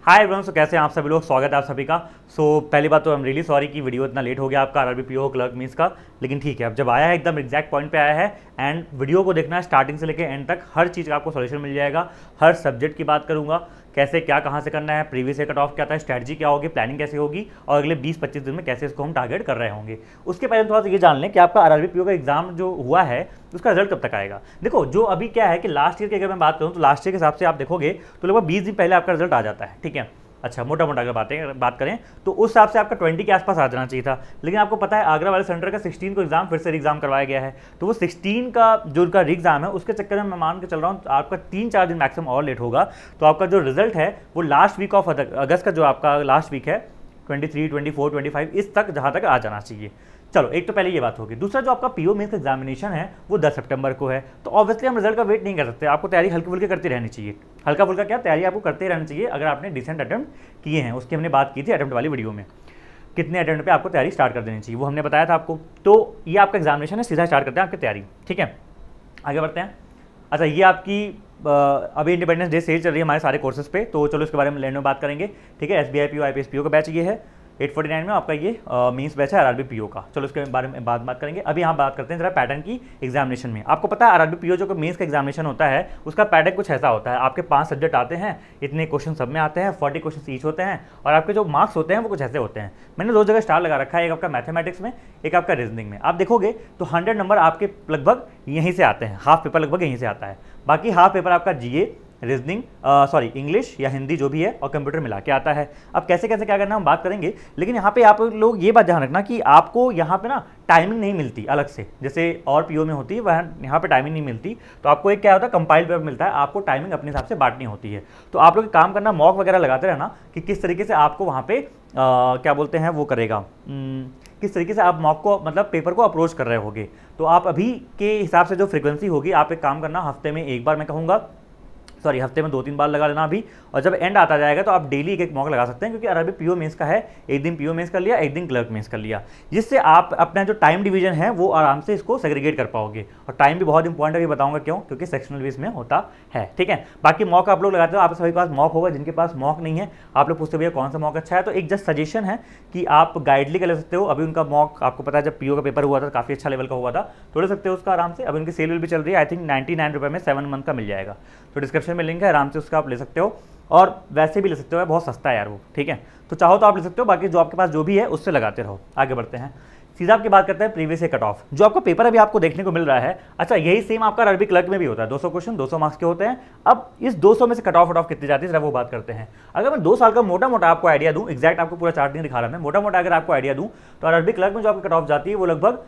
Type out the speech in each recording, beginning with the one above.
Hi everyone, सो कैसे हैं आप सभी लोग। स्वागत है आप सभी का। पहली बात तो आई एम रियली सॉरी कि वीडियो इतना लेट हो गया आपका आरआरबी पीओ क्लर्क मींस का, लेकिन ठीक है, अब जब आया है एकदम एग्जैक्ट पॉइंट पे आया है एंड वीडियो को देखना है स्टार्टिंग से लेकर एंड तक, हर चीज़ का आपको सॉल्यूशन मिल जाएगा। हर सब्जेक्ट की बात करूंगा, कैसे क्या कहाँ से करना है, प्रीवियस ईयर कट ऑफ क्या था, स्ट्रैटेजी क्या होगी, प्लानिंग कैसे होगी और अगले 20-25 दिन में कैसे इसको हम टारगेट कर रहे होंगे। उसके पहले थोड़ा सा ये जान लें कि आपका आरआरबी पीओ का एग्जाम जो हुआ है उसका रिजल्ट कब तक आएगा। देखो, जो अभी क्या है कि लास्ट ईयर की अगर मैं बात करूँ तो लास्ट ईयर के हिसाब से आप देखोगे तो लगभग 20 दिन पहले आपका रिजल्ट आ जाता है, ठीक है। अच्छा, मोटा मोटा अगर बात करें तो उस हिसाब से आपका 20 के आसपास आ जाना चाहिए था, लेकिन आपको पता है आगरा वाले सेंटर का 16 को एग्जाम फिर से एग्जाम करवाया गया है, तो वो 16 का जो उनका एग्जाम है उसके चक्कर में मैं मान के चल रहा हूँ आपका 3-4 दिन मैक्सिमम और लेट होगा। तो आपका जो रिजल्ट है वो लास्ट वीक ऑफ अगस्त का जो आपका लास्ट वीक है 23, 24, 25 इस तक जहाँ तक आ जाना चाहिए। चलो, एक तो पहले ये बात होगी। दूसरा, जो आपका पीओ मेंस का एग्जामिनेशन है वो 10 सितंबर को है, तो ऑब्वियसली हम रिजल्ट का वेट नहीं कर सकते। आपको तैयारी हल्की फुल्की करती रहनी चाहिए। हल्का फुल्का क्या, तैयारी आपको करते रहनी चाहिए। अगर आपने डिसेंट अटेम्प्ट किए हैं, उसकी हमने बात की थी अटेम्प्ट वाली वीडियो में, कितने अटेम्प्ट पे आपको तैयारी स्टार्ट कर देनी चाहिए वो हमने बताया था आपको। तो ये आपका एग्जामिनेशन है, सीधा स्टार्ट करते हैं आपकी तैयारी, ठीक है। आगे बढ़ते हैं। अच्छा, ये आपकी अभी इंडिपेंडेंस डे सेल चल रही है हमारे सारे कोर्सेज पे, तो चलो इसके बारे में लैंड में बात करेंगे, ठीक है। एसबीआई पीओ आईपीएस पीओ का बैच ये है 849 में आपका ये मींस बैच है आरआरबी पीओ का। चलो इसके बारे में बात करेंगे। अभी यहाँ बात करते हैं जरा पैटर्न की एग्जामिनेशन में। आपको पता है आरआरबी पीओ जो मींस का एग्जामिनेशन होता है उसका पैटर्न कुछ ऐसा होता है। आपके 5 सब्जेक्ट आते हैं, इतने क्वेश्चन सब में आते हैं, 40 क्वेश्चन ईच होते हैं और आपके जो मार्क्स होते हैं वो कुछ ऐसे होते हैं। मैंने 2 जगह स्टार लगा रखा है, एक आपका मैथमेटिक्स में, एक आपका रीजनिंग में। आप देखोगे तो 100 नंबर आपके लगभग यहीं से आते हैं, हाफ पेपर लगभग यहीं से आता है। बाकी हाफ पेपर आपका जीए, रीजनिंग, इंग्लिश या हिंदी जो भी है और कंप्यूटर मिला के आता है। अब कैसे कैसे क्या करना हम बात करेंगे, लेकिन यहाँ पे आप लोग ये बात ध्यान रखना कि आपको यहाँ पे ना टाइमिंग नहीं मिलती अलग से, जैसे और पीओ में होती है वह यहाँ पे टाइमिंग नहीं मिलती। तो आपको एक क्या होता है, कंपाइल पेपर मिलता है, आपको टाइमिंग अपने हिसाब से बांटनी होती है। तो आप लोग काम करना, मॉक वगैरह लगाते रहना कि किस तरीके से आपको वहाँ पे क्या बोलते हैं वो करेगा, किस तरीके से आप मॉक को मतलब पेपर को अप्रोच कर रहे होगे। तो आप अभी के हिसाब से जो फ्रिक्वेंसी होगी, आप एक काम करना, हफ्ते में एक बार, मैं कहूँगा हफ्ते में 2-3 बार लगा लेना अभी, और जब एंड आता जाएगा तो आप डेली एक मॉक लगा सकते हैं, क्योंकि आरआरबी पीओ मेंस का है, एक दिन पीओ मेंस कर लिया, एक दिन क्लर्क मेंस कर लिया, जिससे आप अपना जो टाइम डिवीजन है वो आराम से इसको सेग्रीगेट कर पाओगे। और टाइम भी बहुत इंपॉर्टेंट है, ये बताऊंगा क्यों, क्योंकि सेक्शनल बेस में होता है, ठीक है। बाकी मॉक आप लोग लगाते हो, आप सभी के पास मॉक होगा, जिनके पास मॉक नहीं है आप लोग पूछते भैया कौन सा मॉक अच्छा है, तो एक जस्ट सजेशन है कि आप गाइडली कर ले सकते हो। अभी उनका मॉक आपको पता है जब पीओ का पेपर हुआ था काफ़ी अच्छा लेवल का हुआ था, तो ले सकते हो उसका आराम से। अभी उनकी सेल भी चल रही है, आई थिंक 99 रुपये में 7 मंथ का मिल जाएगा, तो डिस्क्रिप्शन में लिंक है, आराम से उसका आप ले सकते हो। और वैसे भी ले सकते हो, बहुत सस्ता है यार वो, ठीक है। तो चाहो तो आप ले सकते हो, बाकी जो आपके पास जो भी है उससे लगाते रहो। आगे बढ़ते हैं, सीधा आपकी बात करते हैं प्रीवियस ईयर कट ऑफ, जो आपका पेपर अभी आपको देखने को मिल रहा है। अच्छा, यही सेम आपका आरआरबी क्लर्क में भी होता है, 200 क्वेश्चन 200 मार्क्स के होते हैं। अब इस 200 में से कट ऑफ कितनी जाती है जरा वो बात करते हैं। अगर मैं 2 साल का मोटा मोटा आपको आइडिया दूं, एग्जैक्ट आपको पूरा चार्ट नहीं दिखा रहा मैं, मोटा मोटा अगर आपको आइडिया दूं तो आरआरबी क्लर्क में जो आपकी कट ऑफ जाती है वो लगभग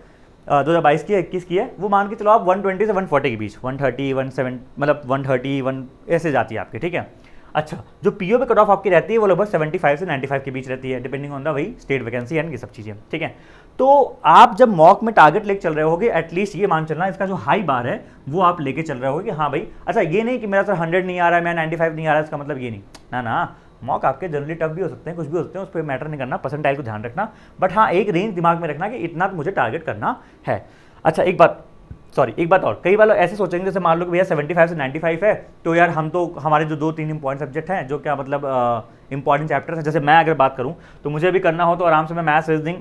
2022 की 21 की है, वो मान के चलो आप 120 से 140 के बीच, 130 17 मतलब 130 1 ऐसे जाती है आपकी, ठीक है। अच्छा, जो पीओ पे कट ऑफ आपकी रहती है वो लगभग 75 से 95 के बीच रहती है, डिपेंडिंग ऑन द वही स्टेट वैकेंसी एंड ये सब चीज़ें, ठीक है। तो आप जब मॉक में टारगेट लेके चल रहे होगे, एटलीस्ट ये मान चलना इसका जो हाई बार है वो आप लेके चल रहे होगे कि हाँ भाई। अच्छा, ये नहीं कि मेरा सर 100 नहीं आ रहा है, मैं 95 नहीं आ रहा है, इसका मतलब ये नहीं, ना, मॉक आपके जनरली टफ भी हो सकते हैं, कुछ भी हो सकते हैं, उस पर मैटर नहीं करना, परसेंटाइल को ध्यान रखना, बट हाँ एक रेंज दिमाग में रखना कि इतना तो मुझे टारगेट करना है। अच्छा, एक बात और, कई बार ऐसे सोचेंगे जैसे मान लो कि भैया 75 से 95 है, तो यार हम तो हमारे जो 2-3 इंपॉर्टेंट सब्जेक्ट हैं, जो क्या मतलब इंपॉर्टेंट चैप्टर्स हैं, जैसे मैं अगर बात करूं तो मुझे भी करना हो तो आराम से मैं मैथ्स, रीजनिंग,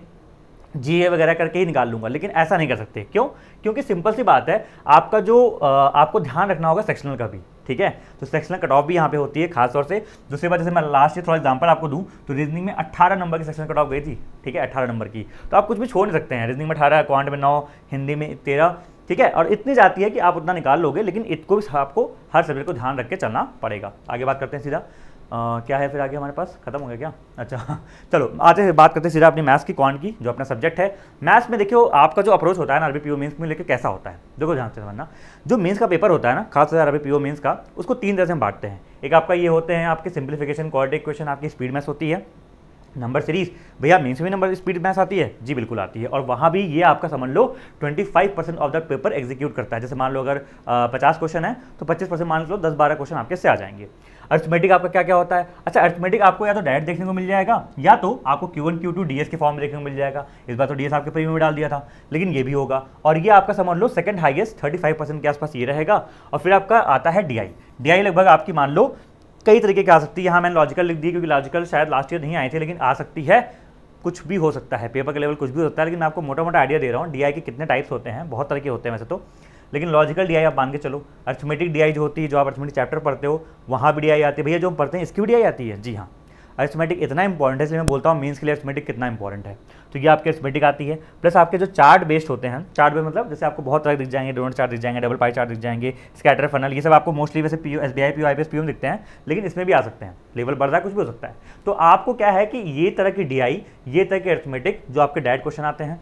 जीए वगैरह करके ही निकाल लूंगा, लेकिन ऐसा नहीं कर सकते। क्यों? क्योंकि सिंपल सी बात है, आपका जो आपको ध्यान रखना होगा सेक्शनल का भी, ठीक है। तो सेक्शनल कट ऑफ भी यहाँ पे होती है खास तौर से। दूसरी बात, जैसे मैं लास्ट ईयर थोड़ा एग्जांपल आपको दूं तो रीजनिंग में 18 नंबर की सेक्शनल कट ऑफ गई थी, ठीक है, 18 नंबर की। तो आप कुछ भी छोड़ नहीं सकते हैं, रीजनिंग में 18, क्वांट में 9, हिंदी में 13, ठीक है। और इतनी जाती है कि आप उतना निकाल लोगे, लेकिन इसको भी आपको हर सब्जेक्ट को ध्यान रख के चलना पड़ेगा। आगे बात करते हैं सीधा, क्या है फिर आगे हमारे पास, खत्म हो गया क्या? अच्छा चलो आते हैं, बात करते हैं सीधा अपनी मैथ्स की, क्वांट की, जो अपना सब्जेक्ट है। मैथ्स में देखियो आपका जो अप्रोच होता है ना आरआरबी पीओ मेंस में लेके कैसा होता है, देखो ध्यान से समझना। जो मेंस का पेपर होता है ना, खासतौर से आरआरबी पीओ मेंस का, उसको 3 तरह से हम बांटते हैं। एक आपका ये होते हैं आपके सिंप्लीफिकेशन, क्वाड्रेटिक इक्वेशन, आपकी स्पीड मैथ्स होती है। नंबर सीरीज, भैया मेंस में नंबर स्पीड मैथ्स आती है जी, बिल्कुल आती है, और वहाँ भी ये आपका समझ लो 25% ऑफ द पेपर एग्जीक्यूट करता है। जैसे मान लो अगर 50 क्वेश्चन है तो 25% मान लो 10-12 क्वेश्चन आपके से आ जाएंगे। अर्थमेटिक आपका क्या क्या होता है? अच्छा, अर्थमेटिक आपको या तो डायरेक्ट देखने को मिल जाएगा, या तो आपको Q1 Q2 डीएस के फॉर्म में देखने को मिल जाएगा। इस बार तो डीएस आपके प्रीमियम में डाल दिया था, लेकिन ये भी होगा। और ये आपका समझ लो सेकंड हाईएस्ट 35% के आसपास ये रहेगा। और फिर आपका आता है डीआई। डीआई लगभग आपकी मान लो कई तरीके की आ सकती है। यहाँ मैंने लॉजिकल लिख दी क्योंकि लॉजिकल शायद लास्ट ईयर नहीं आई थी, लेकिन आ सकती है, कुछ भी हो सकता है, पेपर के लेवल कुछ भी हो सकता है, लेकिन मैं आपको मोटा मोटा आइडिया दे रहा हूँ। डीआई के कितने टाइप्स होते हैं, बहुत तरह के होते हैं वैसे तो, लेकिन लॉजिकल डीआई आप मान के चलो। अर्थमेटिक डीआई जो होती है, जो आप अर्थमेटिक चैप्टर पढ़ते हो वहाँ भी डीआई आती है। भैया जो हम पढ़ते हैं इसकी भी डीआई आती है, जी हाँ। अर्थमेटिक इतना इंपॉर्टेंट है, इसलिए मैं बोलता हूँ मेंस के लिए अर्थमेटिक कितना इंपॉर्टेंट है। तो ये आपके अर्थमेटिक आती है, प्लस आपके जो चार्ट बेस्ड होते हैं, चार्ट बेस्ड मतलब जैसे आपको बहुत तरह दिख जाएंगे, डोनट चार्ट दिख जाएंगे, डबल पाई चार्ट दिख जाएंगे, स्कैटर फनल, ये सब आपको मोस्टली वैसे PO, SBI PO, IPS PO दिखते हैं, लेकिन इसमें भी आ सकते हैं, लेवल बढ़ रहा है, कुछ भी हो सकता है। तो आपको क्या है कि ये तरह की डीआई, ये तरह के अर्थमेटिक जो आपके डायरेक्ट क्वेश्चन आते हैं।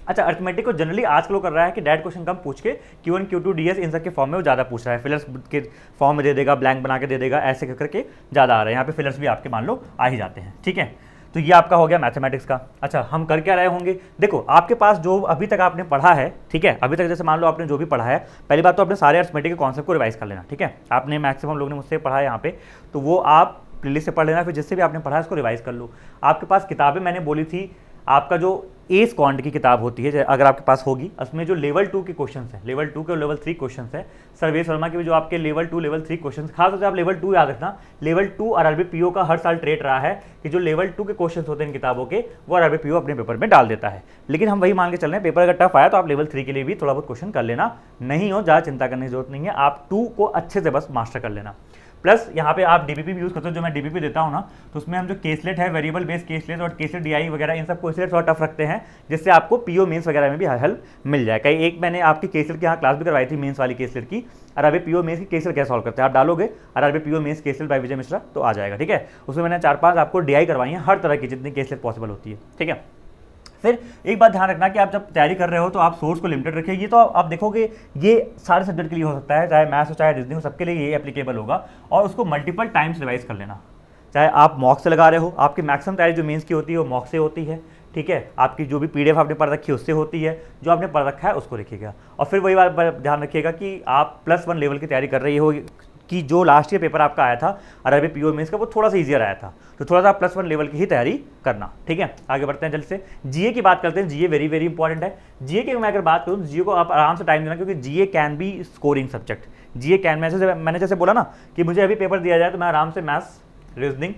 अच्छा, अर्थमेटिक को जनरली आजकल वो कर रहा है कि डायरेक्ट क्वेश्चन कम पूछ के Q1 Q2 DS इन सब के फॉर्म में वो ज़्यादा पूछ रहा है, फिलर्स के फॉर्म में दे देगा, ब्लैंक बना के दे देगा, ऐसे करके ज़्यादा आ रहा है। यहाँ पे फिलर्स भी आपके मान लो आ ही जाते हैं, ठीक है। तो ये आपका हो गया मैथमेटिक्स का। अच्छा, हम कर क्या रहे होंगे, देखो आपके पास जो अभी तक आपने पढ़ा है, ठीक है, अभी तक जैसे मान लो आपने जो भी पढ़ा है, पहली बात तो अपने सारे अर्थमेटिक के कॉन्सेप्ट को रिवाइज कर लेना, ठीक है। आपने मैक्सिमम लोग ने मुझसे पढ़ा है यहाँ पे, तो वो आप प्लेलिस्ट से पढ़ लेना, फिर जिससे भी आपने पढ़ा है उसको रिवाइज कर लो। आपके पास किताबें मैंने बोली थी, आपका जो एस क्वांट की किताब होती है अगर आपके पास होगी, उसमें जो लेवल 2 के क्वेश्चंस हैं, लेवल 2 के और लेवल 3 क्वेश्चंस है, सर्वेश वर्मा के भी जो आपके लेवल 2 लेवल 3 क्वेश्चंस, खासतौर से आप लेवल 2 याद रखना। लेवल 2 आरआरबी पीओ का हर साल ट्रेट रहा है कि जो लेवल 2 के क्वेश्चंस होते हैं इन किताबों के, वो आरआरबी पीओ अपने पेपर में डाल देता है। लेकिन हम वही मान के चल रहे हैं, पेपर अगर टफ आया तो आप लेवल 3 के लिए भी थोड़ा बहुत क्वेश्चन कर लेना, नहीं हो ज़्यादा चिंता करने की जरूरत नहीं है, आप 2 को अच्छे से बस मास्टर कर लेना। प्लस यहाँ पे आप डीबीपी भी यूज़ करते हो, जो मैं डीबीपी देता हूँ ना, तो उसमें हम जो केसलेट है, वेरिएबल बेस्ड केसलेट और केसलेट डीआई वगैरह, इन सबको इसलिए थोड़ा टफ रखते हैं जिससे आपको पीओ मेंस वगैरह में भी हेल्प मिल जाए। कहीं एक मैंने आपकी केसलेट की यहाँ क्लास भी करवाई थी, मेंस वाली केसलेट की, आरआरबी पीओ मेंस की केसलेट कैसे सॉल्व करते हैं, आप डालोगे RRB PO mains caselet by Vijay Mishra तो आ जाएगा, ठीक है। उसमें मैंने 4-5 आपको डीआई करवाई है, हर तरह की जितनी केसलेट पॉसिबल होती है, ठीक है। फिर एक बात ध्यान रखना कि आप जब तैयारी कर रहे हो तो आप सोर्स को लिमिटेड रखिए। ये तो आप देखोगे ये सारे सब्जेक्ट के लिए हो सकता है, चाहे मैथ्स हो चाहे रीजनिंग हो, सबके लिए ये एप्लीकेबल होगा। और उसको मल्टीपल टाइम्स रिवाइज कर लेना, चाहे आप मॉक से लगा रहे हो, आपकी मैक्सिमम तैयारी जो मेंस की होती है वो मॉक से होती है, ठीक है। आपकी जो भी पीडीएफ आपने पढ़ रखी है उससे होती है, जो आपने पढ़ रखा है उसको रखिएगा। और फिर वही बात ध्यान रखिएगा कि आप +1 लेवल की तैयारी कर रही हो, कि जो लास्ट ईयर पेपर आपका आया था आरआरबी पीओ मेंस का, वो थोड़ा सा ईजियर आया था, तो थोड़ा सा आप +1 लेवल की ही तैयारी करना, ठीक है। आगे बढ़ते हैं जल्द से, जीए की बात करते हैं। जीए वेरी वेरी इंपॉर्टेंट है। जीए की मैं अगर बात करूँ, जीए को आप आराम से टाइम देना, क्योंकि GA can be scoring subject. GA can, मैंने जैसे बोला ना कि मुझे अभी पेपर दिया जाए तो मैं आराम से मैथ्स, रीजनिंग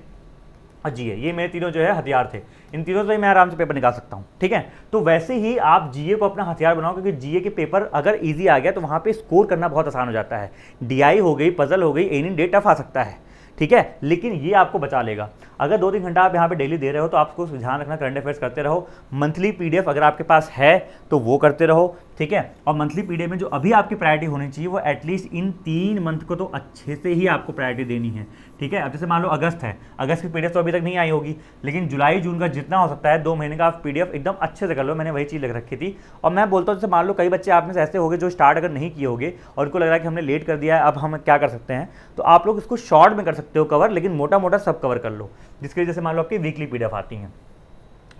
और जीए, ये मेरे तीनों जो है हथियार थे, इन तीनों से मैं आराम से पेपर निकाल सकता हूँ, ठीक है। तो वैसे ही आप जीए को अपना हथियार बनाओ, क्योंकि जीए के पेपर अगर इजी आ गया तो वहाँ पे स्कोर करना बहुत आसान हो जाता है। डीआई हो गई, पजल हो गई, एनी डे टफ आ सकता है, ठीक है, लेकिन ये आपको बचा लेगा। अगर 2-3 घंटा आप यहाँ पे डेली दे रहे हो तो आपको ध्यान रखना, करंट अफेयर्स करते रहो। मंथली पीडीएफ अगर आपके पास है तो वो करते रहो, ठीक है। और मंथली पीडीएफ में जो अभी आपकी प्रायोरिटी होनी चाहिए वो एटलीस्ट इन 3 मंथ को तो अच्छे से ही आपको प्रायोरिटी देनी है, ठीक है। अब जैसे मान लो अगस्त है, अगस्त की पीडीएफ तो अभी तक नहीं आई होगी, लेकिन जुलाई जून का जितना हो सकता है 2 महीने का आप पीडीएफ एकदम अच्छे से कर लो। मैंने वही चीज़ लिख रखी थी। और मैं बोलता हूँ जैसे मान लो कई बच्चे आप में से ऐसे होंगे जो स्टार्ट अगर नहीं किए होंगे और उनको लग रहा है कि हमने लेट कर दिया है, अब हम क्या कर सकते हैं, तो आप लोग इसको शॉर्ट में कर सकते हो कवर, लेकिन मोटा मोटा सब कवर कर लो। जिसके जैसे मान लो आपकी वीकली पीडीएफ आती हैं,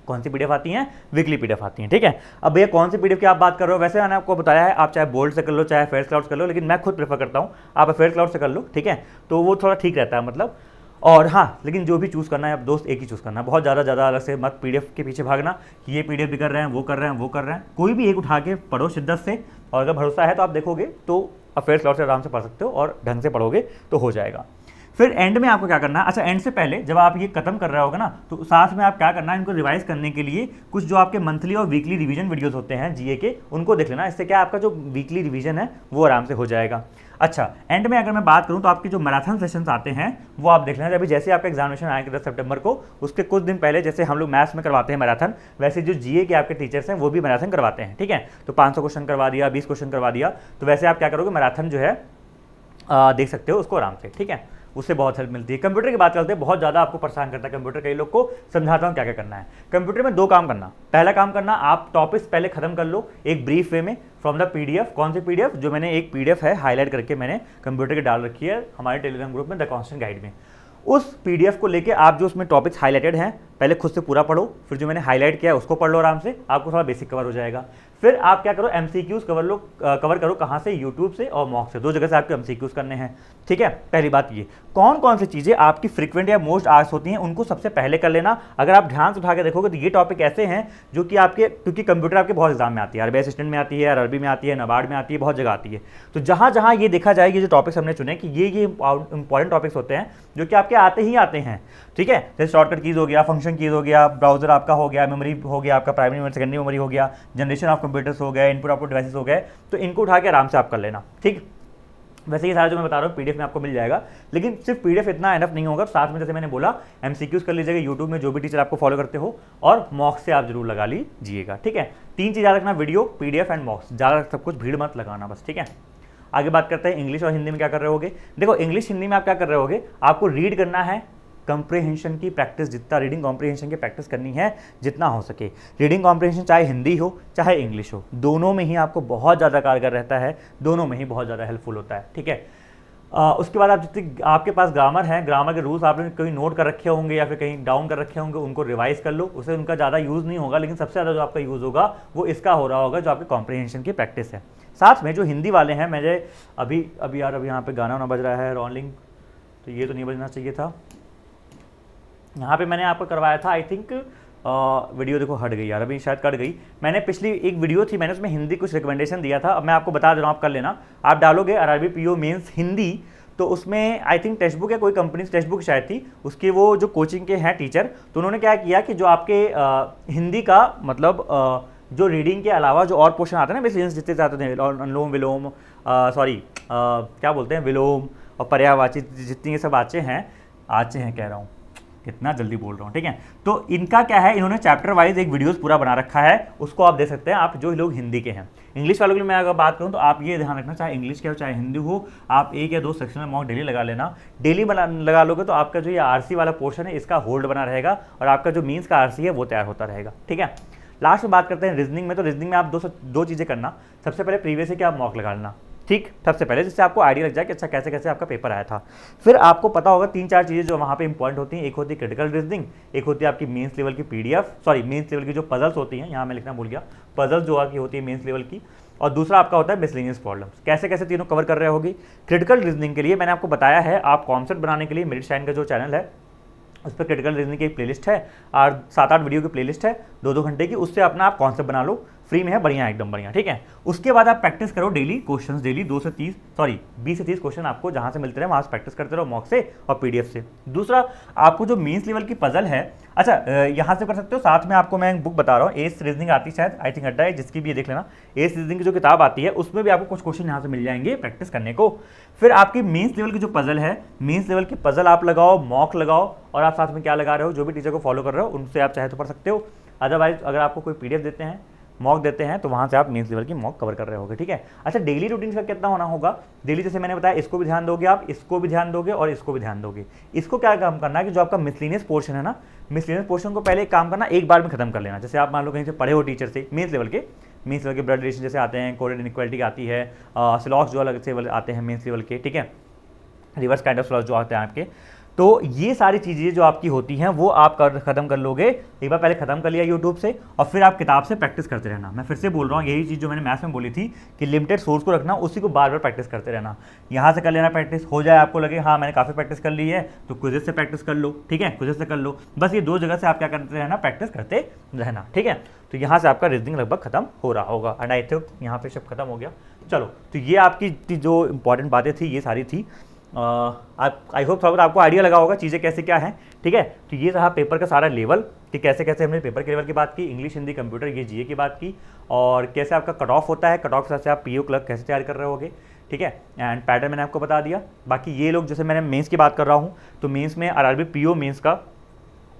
कौन सी पीडीएफ आती हैं, वीकली पीडीएफ आती हैं, ठीक है। अब भैया कौन सी पीडीएफ की आप बात कर रहे हो, वैसे मैंने आपको बताया है आप चाहे बोल्ड से कर लो चाहे अफेयर्स क्लाउड से कर लो, लेकिन मैं खुद प्रेफर करता हूँ आप अफेयर्स क्लाउड से कर लो, ठीक है, तो वो थोड़ा ठीक रहता है मतलब। और हाँ, लेकिन जो भी चूज़ करना है आप दोस्त एक ही चूज़ करना, बहुत ज़्यादा अलग से मत पीडीएफ के पीछे भागना कि ये पीडीएफ भी कर रहे हैं, वो कर रहे हैं, वो कर रहे हैं। कोई भी एक उठा के पढ़ो शिद्दत से, और अगर भरोसा है तो आप देखोगे तो अफेयर्स क्लाउड से आराम से पढ़ सकते हो और ढंग से पढ़ोगे तो हो जाएगा। फिर एंड में आपको क्या करना है, अच्छा एंड से पहले जब आप ये खत्म कर रहे होगा ना, तो साथ में आप क्या करना है, इनको रिवाइज करने के लिए कुछ जो आपके मंथली और वीकली रिवीजन वीडियोस होते हैं जीए के, उनको देख लेना। इससे क्या आपका जो वीकली रिवीजन है वो आराम से हो जाएगा। अच्छा, एंड में अगर मैं बात करूं तो आपके जो मैराथन सेशंस आते हैं वो आप देख लेना। अभी जैसे आपका एग्जामिनेशन आएगा 10 सितंबर को, उसके कुछ दिन पहले जैसे हम लोग मैथ्स में करवाते हैं मैराथन, वैसे जो जीए के आपके टीचर्स हैं वो भी मैराथन करवाते हैं, ठीक है। तो 500 क्वेश्चन करवा दिया, 20 क्वेश्चन करवा दिया, तो वैसे आप क्या करोगे, मैराथन जो है देख सकते हो उसको आराम से, ठीक है, उससे बहुत हेल्प मिलती है। कंप्यूटर की बात करते हैं, बहुत ज़्यादा आपको परेशान करता है कंप्यूटर, कई लोग को समझाता हूँ क्या क्या करना है। कंप्यूटर में 2 काम करना। पहला काम करना, आप टॉपिक्स पहले खत्म कर लो एक ब्रीफ वे में फ्रॉम द पीडीएफ। कौन सी पीडीएफ, जो मैंने एक पीडीएफ है हाईलाइट करके मैंने कंप्यूटर की डाल रखी है हमारे टेलीग्राम ग्रुप में द कॉन्स्टेंट गाइड में। उस पीडीएफ को लेके आप जो उसमें टॉपिक्स हाईलाइटेड हैं पहले खुद से पूरा पढ़ो, फिर जो मैंने हाईलाइट किया है उसको पढ़ लो आराम से, आपको थोड़ा बेसिक कवर हो जाएगा। फिर आप क्या करो, एमसीक्यूज कवर करो कहाँ से, यूट्यूब से और मॉक से, दो जगह से आपको एमसीक्यूज करने हैं। ठीक है, पहली बात ये, कौन कौन सी चीज़ें आपकी फ्रीक्वेंट या मोस्ट आस्क्ड होती हैं उनको सबसे पहले कर लेना। अगर आप ध्यान से उठा के देखोगे तो ये टॉपिक ऐसे हैं जो कि आपके, क्योंकि कंप्यूटर आपके बहुत एग्जाम में आती है, आरबीआई असिस्टेंट में आती है, अरबी में आती है, नाबार्ड में आती है, बहुत जगह आती है। तो जहाँ जहाँ ये देखा जाएगी, जो टॉपिक्स हमने चुने कि ये इंपॉर्टेंट टॉपिक्स होते हैं जो कि आपके आते ही आते हैं। ठीक है, जैसे शॉर्टकट कीज हो गया, फंक्शन कीज हो गया, ब्राउजर आपका हो गया, मेमोरी हो गया आपका, प्राइमरी मेमोरी, सेकेंडरी मेमोरी हो गया, जनरेशन ऑफ कंप्यूटर्स हो गए, इनपुट आउटपुट डिवाइसेस हो गए, तो इनको उठा के आराम से आप कर लेना। ठीक, वैसे ये सारा जो मैं बता रहा हूँ पीडीएफ में आपको मिल जाएगा, लेकिन सिर्फ पीडीएफ इतना एनफ नहीं होगा, साथ में जैसे मैंने बोला एमसीक्यूज कर लीजिएगा यूट्यूब में जो भी टीचर आपको फॉलो करते हो, और मॉक्स से आप जरूर लगा लीजिएगा। ठीक है, 3 चीज़ याद रखना, वीडियो, पीडीएफ एंड मॉक्स, ज़्यादा सब कुछ भीड़ मत लगाना बस। ठीक है, आगे बात करते हैं इंग्लिश और हिंदी में क्या कर रहे होगे। देखो इंग्लिश हिंदी में आप क्या कर रहे होगे, आपको रीड करना है, कंप्रीहेंशन की प्रैक्टिस, जितना रीडिंग कॉम्प्रीहेंशन की प्रैक्टिस करनी है जितना हो सके। रीडिंग कॉम्प्रीहेंशन चाहे हिंदी हो चाहे इंग्लिश हो, दोनों में ही आपको बहुत ज़्यादा कारगर रहता है, दोनों में ही बहुत ज़्यादा हेल्पफुल होता है। ठीक है, उसके बाद आप जितनी आपके पास ग्रामर है, ग्रामर के रूल्स आपने कहीं नोट कर रखे होंगे या फिर कहीं डाउन कर रखे होंगे, उनको रिवाइज कर लो, उससे उनका ज़्यादा यूज़ नहीं होगा, लेकिन सबसे ज़्यादा जो आपका यूज़ होगा वो इसका हो रहा होगा जो आपके कॉम्प्रीहेंशन की प्रैक्टिस है। साथ में जो हिंदी वाले हैं, मुझे अभी यार अभी यहाँ पे गाना ना बज रहा है रॉलिंग, तो ये तो नहीं बजना चाहिए था, यहाँ पे मैंने आपको करवाया था आई थिंक, वीडियो देखो हट गई यार, अभी शायद कट गई। मैंने पिछली एक वीडियो थी, मैंने उसमें हिंदी कुछ रिकमेंडेशन दिया था, अब मैं आपको बता दे रहा हूँ, आप कर लेना। आप डालोगे आरआरबी पीओ मेंस हिंदी, तो उसमें आई थिंक टेक्स्ट बुक या कोई कंपनी टेक्स्ट बुक शायद थी, उसके वो जो कोचिंग के हैं टीचर, तो उन्होंने क्या किया कि जो आपके हिंदी का मतलब जो रीडिंग के अलावा जो और पोर्शन आते हैं ना, बेसिक जितने जाते हैं, अनुलोम विलोम, सॉरी क्या बोलते हैं, विलोम और पर्यायवाची, जितनी ये सब आचे हैं कह रहा हूँ, कितना जल्दी बोल रहा हूँ। ठीक है, तो इनका क्या है, इन्होंने चैप्टर वाइज एक वीडियोस पूरा बना रखा है, उसको आप देख सकते हैं, आप जो लोग हिंदी के हैं। इंग्लिश वालों के लिए मैं अगर बात करूँ तो आप ये ध्यान रखना, चाहे इंग्लिश के हो चाहे हिंदी हो, आप 1 या 2 सेक्शन में मॉक डेली लगा लेना। डेली लगा लोगे तो आपका जो ये आरसी वाला पोर्शन है इसका होल्ड बना रहेगा, और आपका जो मीन्स का आरसी है वो तैयार होता रहेगा। ठीक है, लास्ट में बात करते हैं रीजनिंग में। तो रीजनिंग में आप दो चीज़ें करना, सबसे पहले प्रीवियस है कि आप मॉक लगा लेना, ठीक, सबसे पहले, जिससे आपको आइडिया लग जाए कि अच्छा कैसे कैसे आपका पेपर आया था। फिर आपको पता होगा 3-4 चीज़ें जो वहाँ पे इंपॉर्टेंट होती हैं, एक होती है क्रिटिकल रीजनिंग, एक होती है आपकी मेंस लेवल की पीडीएफ, सॉरी मेंस लेवल की जो पजल्स होती हैं, यहाँ मैं लिखना भूल गया, पजल्स जो आपकी होती है मेंस लेवल की, और दूसरा आपका होता है मिसलेनियस प्रॉब्लम्स। कैसे कैसे तीनों कवर कर रहे होगी। क्रिटिकल रीजनिंग के लिए मैंने आपको बताया है, आप कॉन्सेप्ट बनाने के लिए मेरिट शाइन का जो चैनल है उस पर क्रिटिकल रीजनिंग की एक प्लेलिस्ट है, और 7-8 वीडियो की प्लेलिस्ट है 2-2 घंटे की, उससे अपना आप कॉन्सेप्ट बना लो, फ्री में है, बढ़िया एकदम बढ़िया। ठीक है, उसके बाद आप प्रैक्टिस करो डेली क्वेश्चंस, डेली 20 से 30 क्वेश्चन आपको जहां से मिलते रहे वहां से प्रैक्टिस करते रहो, मॉक से और पीडीएफ से। दूसरा, आपको जो मेंस लेवल की पजल है, अच्छा यहाँ से कर सकते हो, साथ में आपको मैं एक बुक बता रहा हूँ, एस रीजनिंग आती है शायद, आई थिंक अड्डा है, जिसकी भी ये देख लेना, एस रीजनिंग की जो किताब आती है उसमें भी आपको कुछ क्वेश्चन यहाँ से मिल जाएंगे प्रैक्टिस करने को। फिर आपकी मेंस लेवल की जो पजल है, मेंस लेवल की पजल आप लगाओ, मॉक लगाओ, और आप साथ में क्या लगा रहे हो, जो भी टीचर को फॉलो कर रहे हो उनसे आप चाहे तो पढ़ सकते हो। अदरवाइज अगर आपको कोई पीडीएफ देते हैं, मॉक देते हैं, तो वहाँ से आप मेंस लेवल की मॉक कवर कर रहे होगे। ठीक है, अच्छा डेली रूटीन का कितना होना होगा, डेली जैसे मैंने बताया, इसको भी ध्यान दोगे आप, इसको भी ध्यान दोगे और इसको भी ध्यान दोगे। इसको क्या काम करना है कि जो आपका मिसलेनियस पोर्शन है ना, मिसलेनियस पोर्शन को पहले एक काम करना, एक बार में खत्म कर लेना। जैसे आप मान लो कहीं से पढ़े हो टीचर से, मेंस लेवल के ब्लड रिलेशन जैसे आते हैं, कोरिलेशन इनइक्वालिटी आती है, स्लॉक्स जो अलग से आते हैं मेंस लेवल के, ठीक है, रिवर्स काइंड ऑफ स्लॉक्स जो आते हैं आपके, तो ये सारी चीज़ें जो आपकी होती हैं वो आप खत्म कर लोगे। एक बार पहले खत्म कर लिया यूट्यूब से, और फिर आप किताब से प्रैक्टिस करते रहना। मैं फिर से बोल रहा हूँ, यही चीज़ जो मैंने मैथ्स में बोली थी कि लिमिटेड सोर्स को रखना, उसी को बार बार प्रैक्टिस करते रहना। यहाँ से कर लेना प्रैक्टिस, हो जाए आपको लगे हाँ मैंने काफ़ी प्रैक्टिस कर ली है, तो क्विज़ेस से प्रैक्टिस कर लो। ठीक है, क्विज़ेस से कर लो, बस ये 2 जगह से आप क्या करते रहना, प्रैक्टिस करते रहना। ठीक है, तो यहाँ से आपका रीजनिंग लगभग खत्म हो रहा होगा, एंड आई थिंक यहाँ पे सब खत्म हो गया। चलो, तो ये आपकी जो इंपॉर्टेंट बातें थी ये सारी थी। आई होप थोड़ा बहुत आपको आइडिया लगा होगा चीज़ें कैसे क्या हैं। ठीक है, तो ये रहा पेपर का सारा लेवल कि कैसे कैसे हमने पेपर के लेवल की बात की, इंग्लिश हिंदी कंप्यूटर ये जीए की बात की, और कैसे आपका कट ऑफ होता है, कट ऑफ से आप पीओ क्लर्क कैसे तैयार कर रहे होगे। ठीक है, एंड पैटर्न मैंने आपको बता दिया। बाकी ये लोग, जैसे मैंने मेंस की बात कर रहा हूँ, तो मेंस में आरआरबी पीओ मेंस का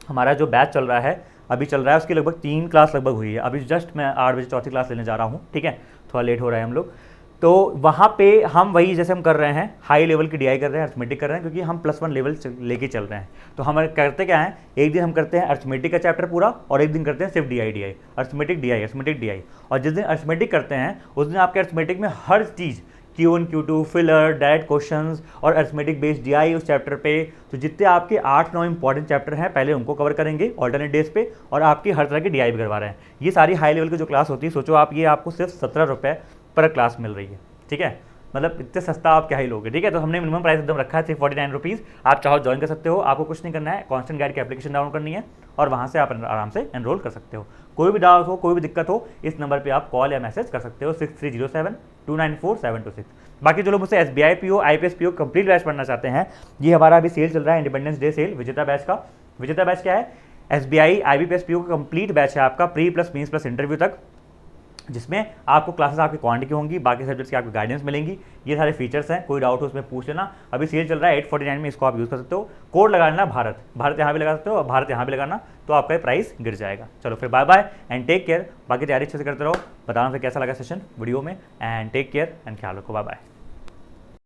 हमारा जो बैच चल रहा है, अभी चल रहा है, उसकी लगभग 3 क्लास लगभग हुई है। अभी जस्ट मैं 8 बजे 4थी क्लास लेने जा रहा हूँ। ठीक है, थोड़ा लेट हो रहा है हम लोग, तो वहाँ पे हम वही जैसे हम कर रहे हैं, हाई लेवल की डीआई कर रहे हैं, अर्थमेटिक कर रहे हैं, क्योंकि हम +1 लेवल लेके चल रहे हैं। तो हम करते क्या हैं, एक दिन हम करते हैं अर्थमेटिक का चैप्टर पूरा, और एक दिन करते हैं सिर्फ अर्थमेटिक डीआई। और जिस दिन अर्थमेटिक करते हैं उस दिन आपके अर्थमेटिक में हर चीज़ Q1 Q2 filler, direct questions और अरिथमेटिक बेस्ड DI उस चैप्टर पे। तो जितने आपके 8-9 इंपॉर्टेंट चैप्टर हैं पहले उनको कवर करेंगे ऑल्टरनेट डेज पे, और आपकी हर तरह की DI भी करवा रहे हैं। ये सारी हाई लेवल की जो क्लास होती है, सोचो आप, ये आपको सिर्फ 17 रुपये पर क्लास मिल रही है। ठीक है, मतलब इतने सस्ता आप क्या ही लोगे। ठीक है, तो हमने मिनिमम प्राइस एकदम रखा है 349 रुपीज़। आप चाहो ज्वाइन कर सकते हो, आपको कुछ नहीं करना है, कॉन्स्टेंट गाइड की एप्लीकेशन डाउनलोड करनी है और वहाँ से आप आराम से एनरोल कर सकते हो। कोई भी डाउट हो, कोई भी दिक्कत हो, इस नंबर पे आप कॉल या मैसेज कर सकते हो 6307-294-726। बाकी जो लोग मुझसे SBI PO IPS PO complete batch पढ़ना चाहते हैं, ये हमारा अभी सेल चल रहा है, इंडिपेंडेंस डे सेल विजेता बैच का। विजेता बैच क्या है? SBI IBPS PO का कंप्लीट बैच है आपका, pre plus mains plus interview तक, जिसमें आपको क्लासेस आपकी क्वांटिटी की होंगी, बाकी सब्जेक्ट्स की आपको गाइडेंस मिलेंगी। ये सारे फीचर्स हैं, कोई डाउट हो उसमें पूछ लेना। अभी सेल चल रहा है 849 में, इसको आप यूज़ कर सकते हो। कोड लगा लेना भारत, भारत यहाँ भी लगा सकते हो और भारत यहाँ भी लगाना, तो आपका प्राइस गिर जाएगा। चलो फिर bye bye and take care. बाकी तैयारी अच्छे से करते रहो। बताना फिर कैसा लगा सेशन वीडियो में, एंड टेक केयर एंड ख्याल रखो। Bye bye.